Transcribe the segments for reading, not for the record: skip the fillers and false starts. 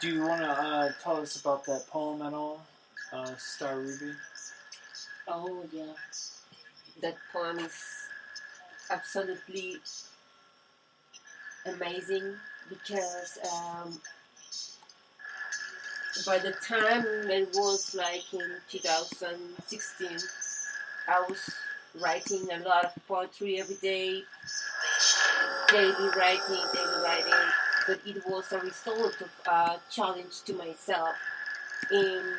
Do you want to tell us about that poem at all, Star Ruby? Oh, yeah. That poem is absolutely amazing because by the time it was like in 2016, I was writing a lot of poetry every day, daily writing, but it was a result of a challenge to myself in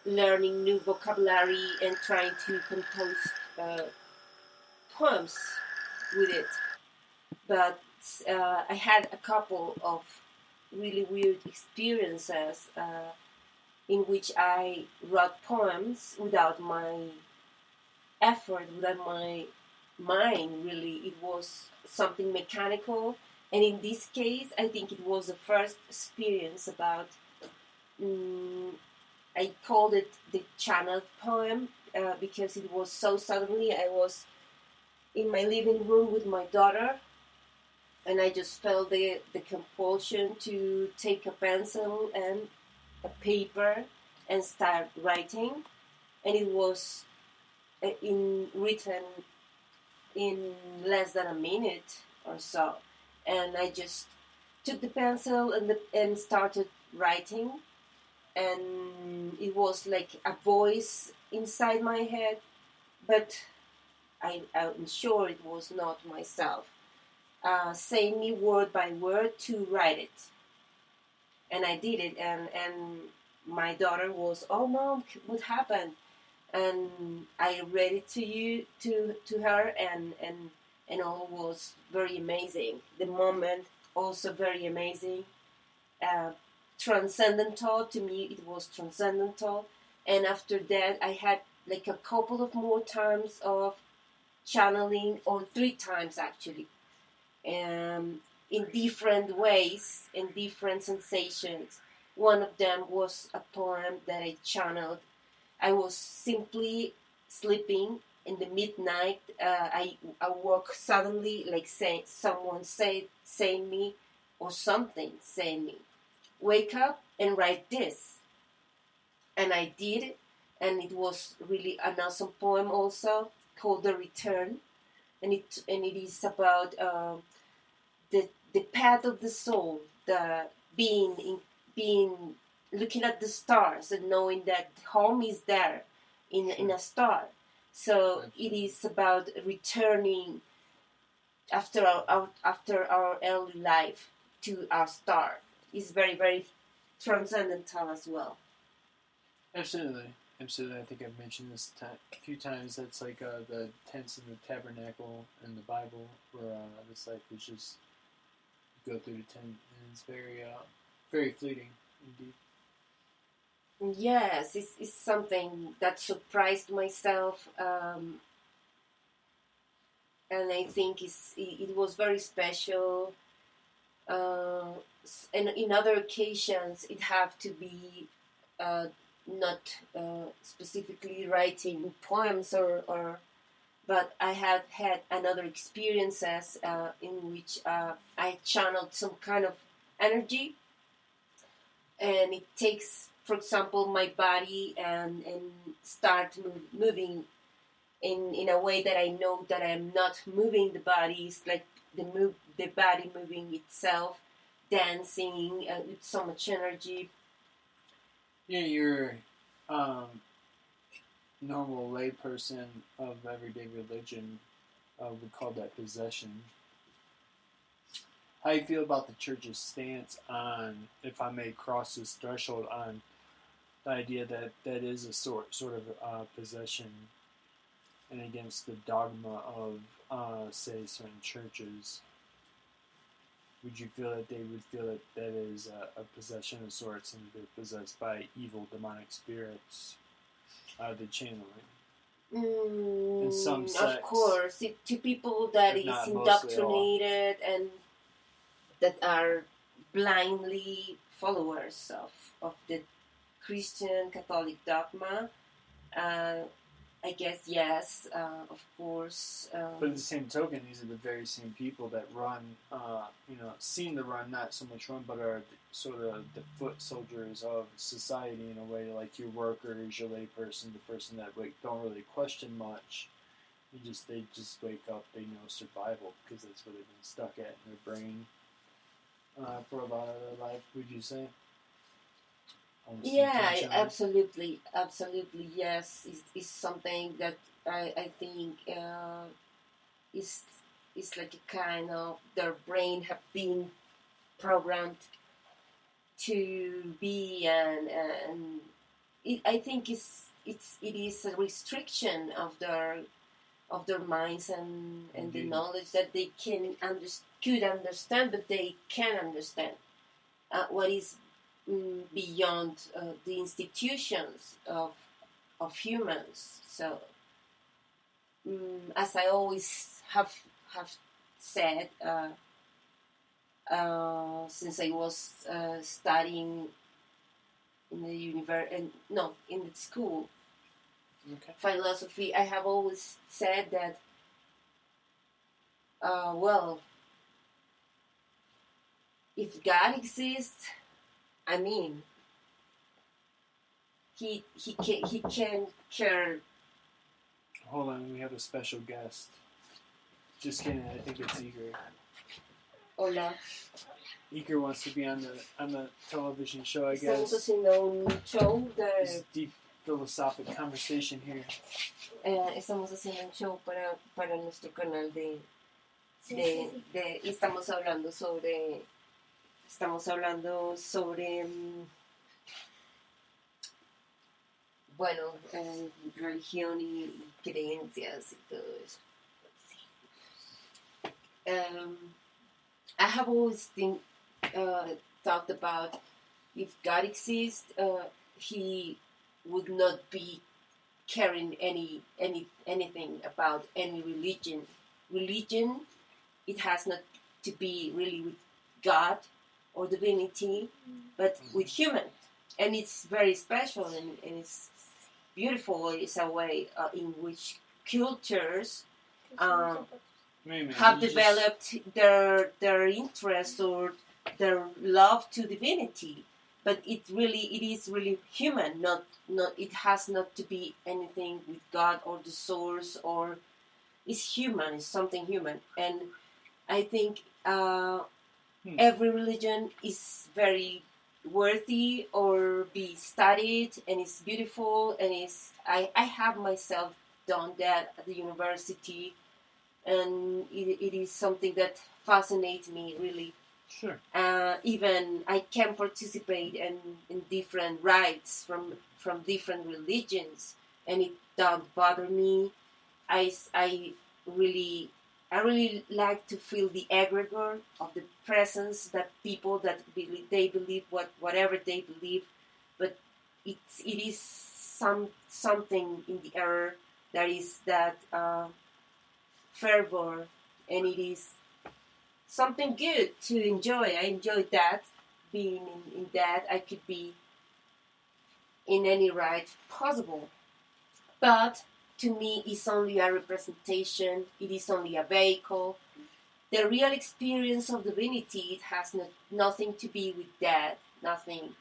learning new vocabulary and trying to compose poems with it. But I had a couple of really weird experiences in which I wrote poems without my effort, without my mind, really. It was something mechanical. And in this case, I think it was the first experience about, I called it the channeled poem because it was so suddenly. I was in my living room with my daughter, and I just felt the compulsion to take a pencil and a paper and start writing. And it was written in less than a minute or so. And I just took the pencil and started writing. And it was like a voice inside my head, but I'm sure it was not myself saying me word by word to write it. And I did it, and my daughter was, "Oh, Mom, what happened?" And I read it to her, and all was very amazing. The moment also very amazing, uh, transcendental to me. It was transcendental, and after that, I had like a couple of more times of channeling, or 3 times actually, in different ways, in different sensations. One of them was a poem that I channeled. I was simply sleeping in the midnight. I woke suddenly, like someone saying me, or something saying me, "Wake up and write this." And I did, and it was really an awesome poem also, called "The Return," and it is about the path of the soul, the being looking at the stars and knowing that home is there in a star. So it is about returning after our early life to our star. It's very, very transcendental as well. Absolutely. I think I've mentioned this a few times. That's like the tents in the tabernacle in the Bible, where this life is just go through the tent, and it's very, very fleeting indeed. Yes, it's something that surprised myself, and I think it was very special. And in other occasions, it have to be not specifically writing poems but I have had another experiences in which I channeled some kind of energy, and it takes, for example, my body and start moving in a way that I know that I'm not moving the body. It's like the body moving itself, dancing with so much energy. Yeah, you're normal layperson of everyday religion would call that possession. How do you feel about the church's stance on, if I may cross this threshold, on the idea that that is a sort of possession, and against the dogma of, say, certain churches? Would you feel that they would feel that that is a possession of sorts, and they're possessed by evil demonic spirits? The channeling. In some sects, of course, to people that is indoctrinated and that are blindly followers of the Christian Catholic dogma, I guess yes, of course. But at the same token, these are the very same people that run, seem to run, not so much run, but are sort of the foot soldiers of society in a way, like your workers, your layperson, the person that don't really question much. They just wake up, they know survival because that's what they've been stuck at in their brain for a lot of their life. Would you say? Yeah, absolutely, yes. It's something that I think is like a kind of their brain have been programmed to be, and I think it is a restriction of their minds and the knowledge that they could understand, but they can understand what is beyond the institutions of humans. So, as I always have said, since I was studying in the in the school, philosophy, I have always said that, well, if God exists, I mean, he can care. Hold on, we have a special guest. Just kidding, I think it's Iker. Hola. Iker wants to be on the television show, I guess. Estamos haciendo un show This deep philosophic conversation here. Estamos haciendo un show para nuestro canal de estamos hablando sobre bueno, religión y creencias y todo eso. I have always thought about, if God exists, he would not be caring anything about any religion. Religion, it has not to be really with God or divinity, but with human. And it's very special and it's beautiful. It's a way in which cultures have developed their interest or their love to divinity. But it is really human. Not it has not to be anything with God or the source, or it's human. It's something human. And I think every religion is very worthy or be studied, and it's beautiful, and I have myself done that at the university, and it is something that fascinates me really. Sure. Even I can participate in different rites from different religions, and it don't bother me. I really like to feel the egregore of the presence, that people that believe whatever they believe, but it is something in the air that is that fervor, and it is something good to enjoy. I enjoy that, being in that. I could be in any rite possible, but to me, it's only a representation. It is only a vehicle. The real experience of divinity, it has nothing to be with that, nothing,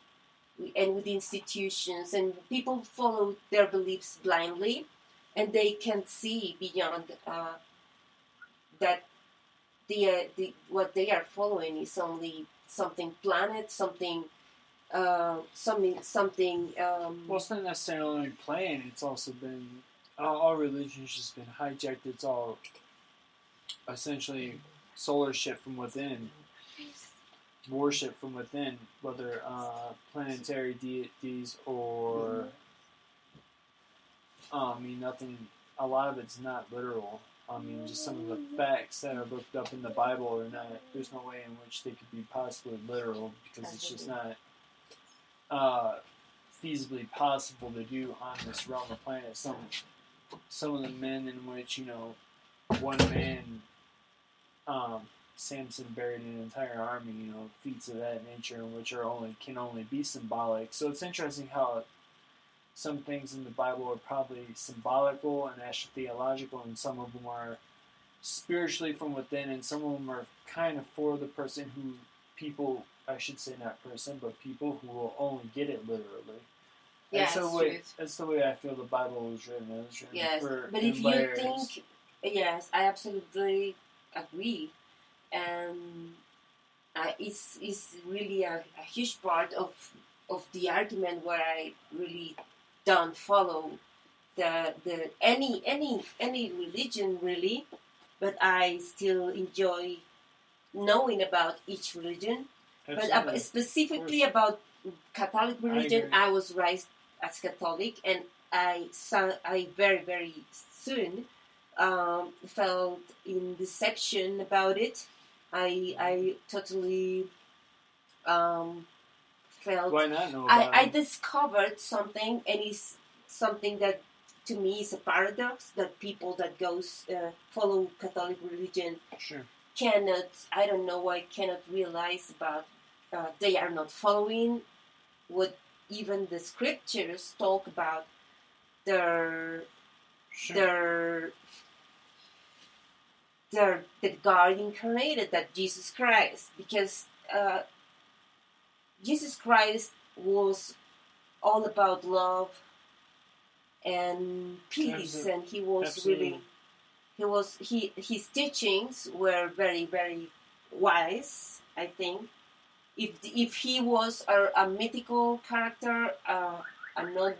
and with institutions. And people follow their beliefs blindly, and they can't see beyond that. What they are following is only something planet, something. Well, it's not necessarily only playing. It's also been all religion's just been hijacked. It's all essentially solarship from within, worship from within, whether planetary deities or nothing. A lot of it's not literal. Just some of the facts that are looked up in the Bible are not. There's no way in which they could be possibly literal, because it's just not feasibly possible to do on this realm of planet. Some of the men in which one man, Samson buried an entire army. Feats of that nature, in which can only be symbolic. So it's interesting how some things in the Bible are probably symbolical and theological, and some of them are spiritually from within, and some of them are kind of for the person who people, I should say not person, but people who will only get it literally. Yeah, that's the way I feel the Bible was written. It was written yes, for but if layers. You think, yes, I absolutely agree, and it's really a huge part of the argument where I really don't follow the any religion really, but I still enjoy knowing about each religion. Absolutely. But specifically about Catholic religion, I was raised as Catholic, and I very very soon felt in deception about it. I totally felt. Why not know about I discovered something, and it's something that to me is a paradox, that people that goes follow Catholic religion cannot. I don't know why cannot realize about. They are not following what even the scriptures talk about their the God incarnated, that Jesus Christ, because Jesus Christ was all about love and peace, and he was really his teachings were very very wise. I think if he was a mythical character, a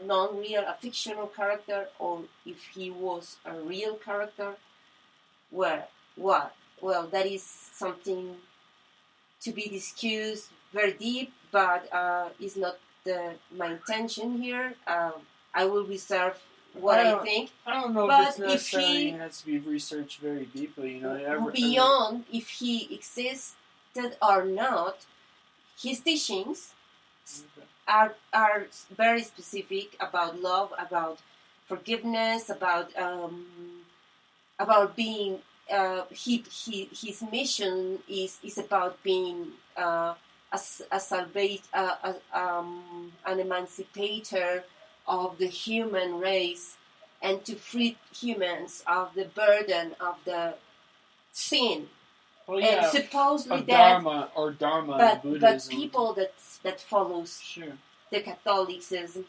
non-real, a fictional character, or if he was a real character, well, that is something to be discussed very deep, but it's not my intention here. I will reserve what I think. I don't know but if it's necessarily has to be researched very deeply. Beyond if he existed or not, his teachings are very specific about love, about forgiveness, about being. His mission is about being an emancipator of the human race, and to free humans of the burden of the sin. Well, yeah, and supposedly Dharma, but people that follows the Catholicism,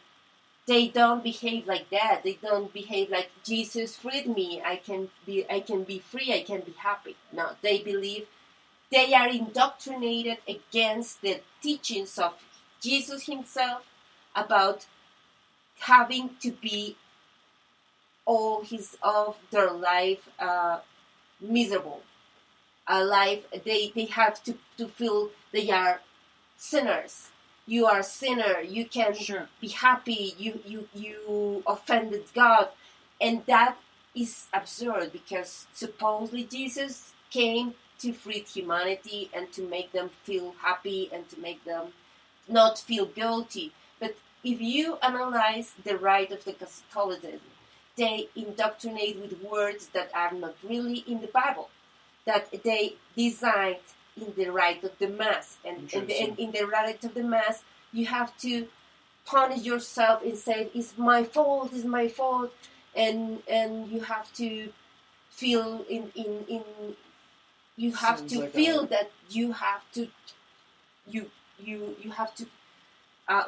they don't behave like that. They don't behave like Jesus freed me. I can be free. I can be happy. No, they believe they are indoctrinated against the teachings of Jesus himself about having to be all of their life miserable. A life they have to feel they are sinners. You are a sinner. You can be happy. You offended God, and that is absurd, because supposedly Jesus came to free humanity and to make them feel happy and to make them not feel guilty. But if you analyze the rite of the Catholicism, they indoctrinate with words that are not really in the Bible, that they designed in the rite of the Mass. And in the rite of the Mass, you have to punish yourself and say, it's my fault, and you have to feel you have to feel that you have to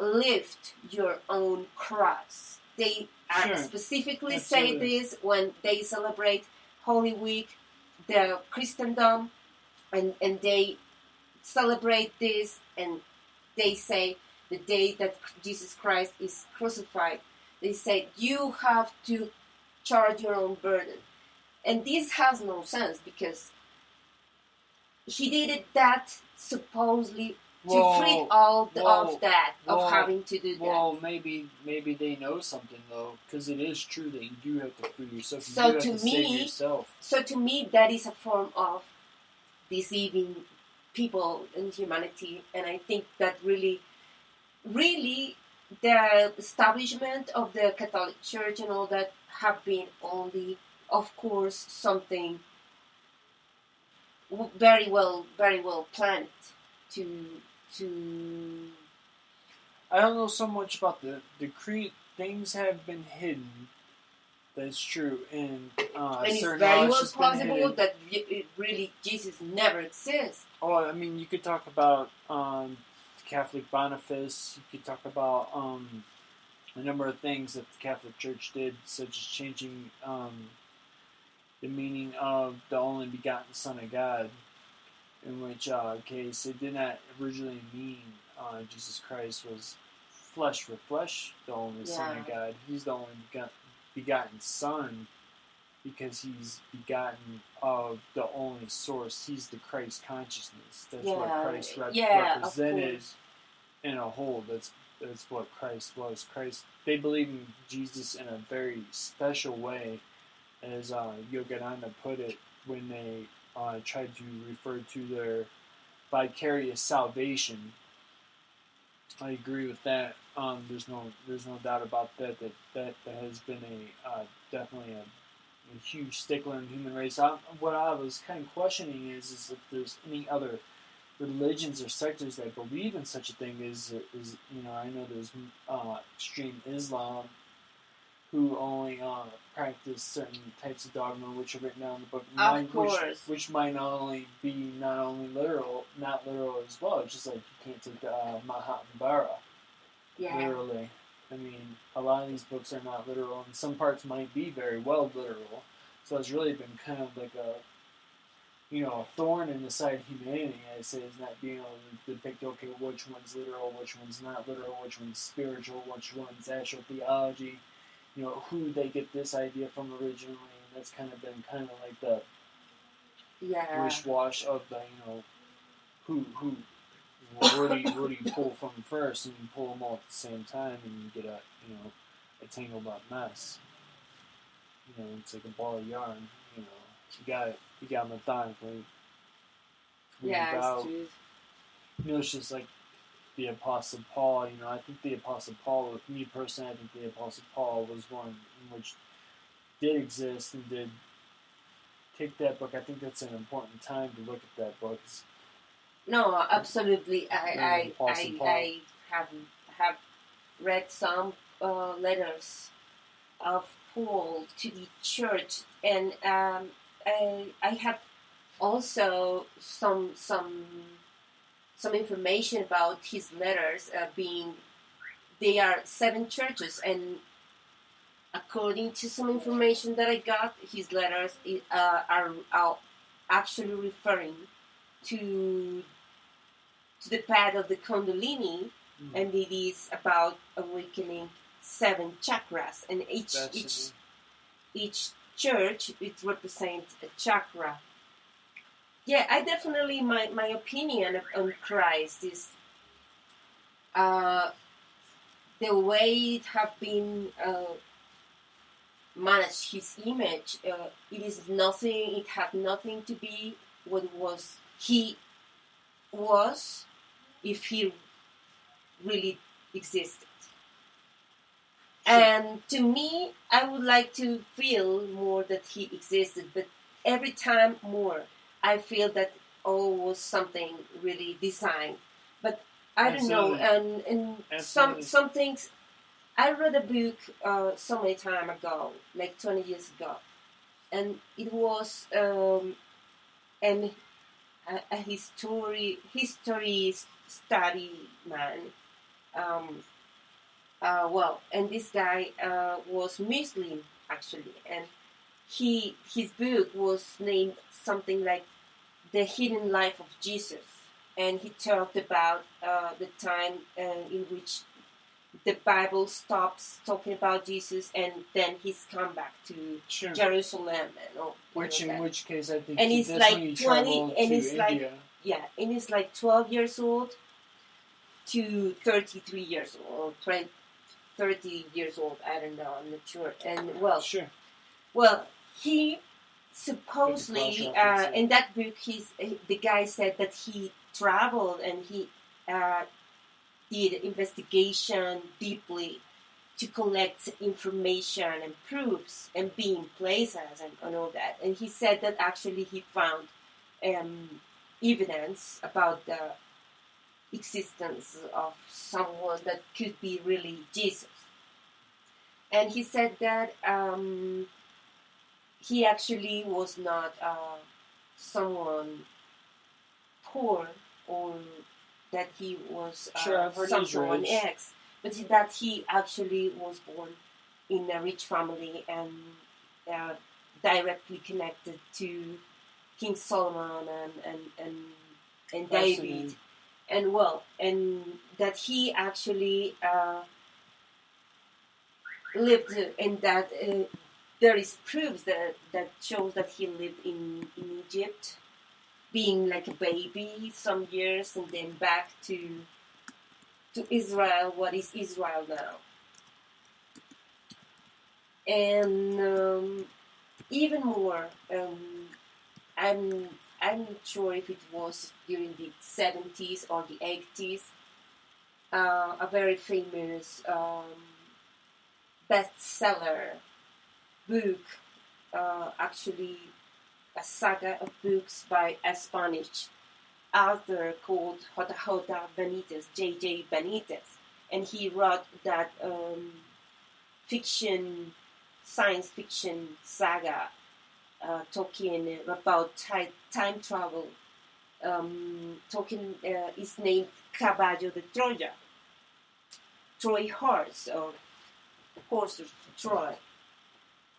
lift your own cross. They specifically say this when they celebrate Holy Week, the Christendom, and they celebrate this, and they say the day that Jesus Christ is crucified, they say you have to charge your own burden. And this has no sense, because he did that supposedly to free all of having to do that. Well, maybe they know something though, because it is true that you do have to free yourself. So to me, that is a form of deceiving people and humanity, and I think that really the establishment of the Catholic Church and all that have been only, of course, something very well planned to. I don't know so much about the things have been hidden. That's true, and And it's certain very knowledge well has been possible hidden. that really Jesus never exists. Oh, I mean, you could talk about Catholic Boniface. You could talk about a number of things that the Catholic Church did, such as changing the meaning of the only begotten Son of God, in which case it did not originally mean Jesus Christ was flesh for flesh, the only Son of God. He's the only begotten Son because he's begotten of the only source. He's the Christ consciousness. That's what Christ represented in a whole. That's what Christ was. Christ. They believe in Jesus in a very special way, as Yogananda put it when they tried to refer to their vicarious salvation. I agree with that. There's no doubt about that. That has been definitely a huge stickler in the human race. What I was kind of questioning is if there's any other religions or sectors that believe in such a thing. Is I know there's extreme Islam who only practice certain types of dogma which are written down in the book. Of course. Which might not only literal, not literal as well. It's just like you can't take Mahabharata literally. I mean, a lot of these books are not literal, and some parts might be very well literal. So it's really been kind of like a thorn in the side of humanity, I say, is not being able to depict, okay, which one's literal, which one's not literal, which one's spiritual, which one's actual theology, who they get this idea from originally, and that's kind of been kind of like the wish-wash of the, who where do you pull from first, and you pull them all at the same time, and you get a tangled up mess. It's like a ball of yarn. You got methodically. It's true. It's just like the Apostle Paul. I think the Apostle Paul, with me personally, I think the Apostle Paul was one in which did exist and did take that book. I think that's an important time to look at that book. No, absolutely. I have read some letters of Paul to the church, and I have also some information about his letters. They are 7 churches, and according to some information that I got, his letters are actually referring to the path of the Kundalini, and it is about awakening 7 chakras, and each church, it represents a chakra. Yeah, I definitely, my opinion on Christ is the way it have been managed, his image. It had nothing to be what he was if he really existed. Sure. And to me, I would like to feel more that he existed, but every time more, I feel that all was something really designed. But I don't know, and some things. I read a book so many time ago, like 20 years ago, and it was a history study man. And this guy was Muslim actually, and his book was named something like "The Hidden Life of Jesus," and he talked about the time in which the Bible stops talking about Jesus, and then he's come back to Jerusalem and all. In which case, I think and he's like 20, and he's India. And he's like 12 years old to 33 years old, 30 years old. I don't know. I'm not sure. And he supposedly in that book, the guy said that he traveled and he did investigation deeply to collect information and proofs and be in places and all that. And he said that actually he found evidence about the existence of someone that could be really Jesus. And he said that he actually was not someone poor, or that he was Sure, I've heard he's someone rich. X, but that he actually was born in a rich family and directly connected to King Solomon and David, Fascinating. and that he actually lived, and that there is proofs that shows that he lived in Egypt, being like a baby some years, and then back to Israel, what is Israel now. And even more, I'm I'm not sure if it was during the 70s or the 80s. A very famous bestseller book, actually a saga of books by a Spanish author called JJ Benitez, J.J. Benitez, and he wrote that science fiction saga, talking about time travel. Talking is named Caballo de Troya, Troy horse, or horse of Troy,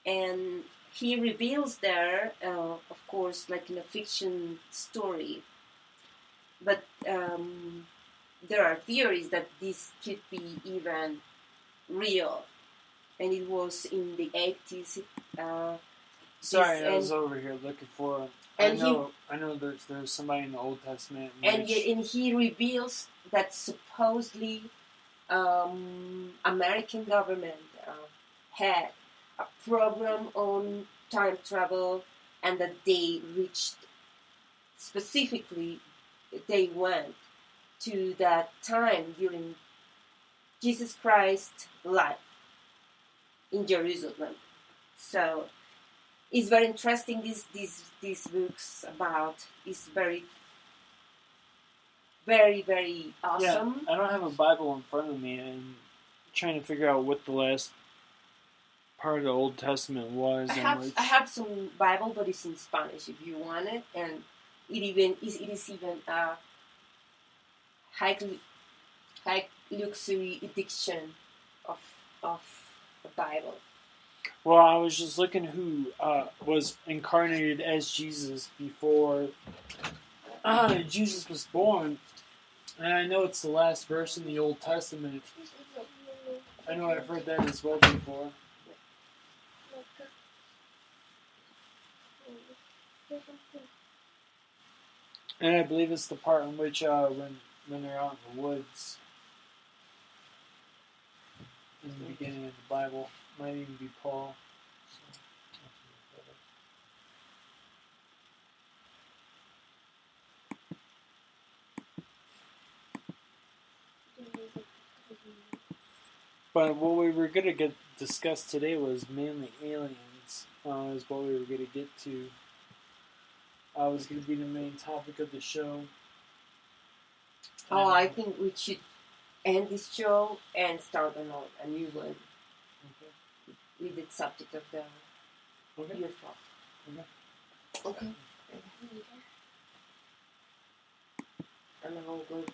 and he reveals there, of course, like in a fiction story, but there are theories that this could be even real, and it was in the 80s. Sorry, I was over here looking for. I know there's somebody in the Old Testament. And he reveals that supposedly American government had a program on time travel, and that they reached, specifically, they went to that time during Jesus Christ's life in Jerusalem. So it's very interesting. These books about is very very awesome. Yeah, I don't have a Bible in front of me, and I'm trying to figure out what the last part of the Old Testament was. I have some Bible, but it's in Spanish if you want it, and it is even a high luxury edition of the Bible. Well, I was just looking who was incarnated as Jesus before Jesus was born, and I know it's the last verse in the Old Testament. I know I've heard that as well before. And I believe it's the part in which when they're out in the woods in the beginning of the Bible, might even be Paul. But what we were going to discuss today was mainly aliens, is what we were going to get to. Was going to be the main topic of the show. I think we should end this show and start a new one. Okay. With the subject of the UFO. Okay. And I'm going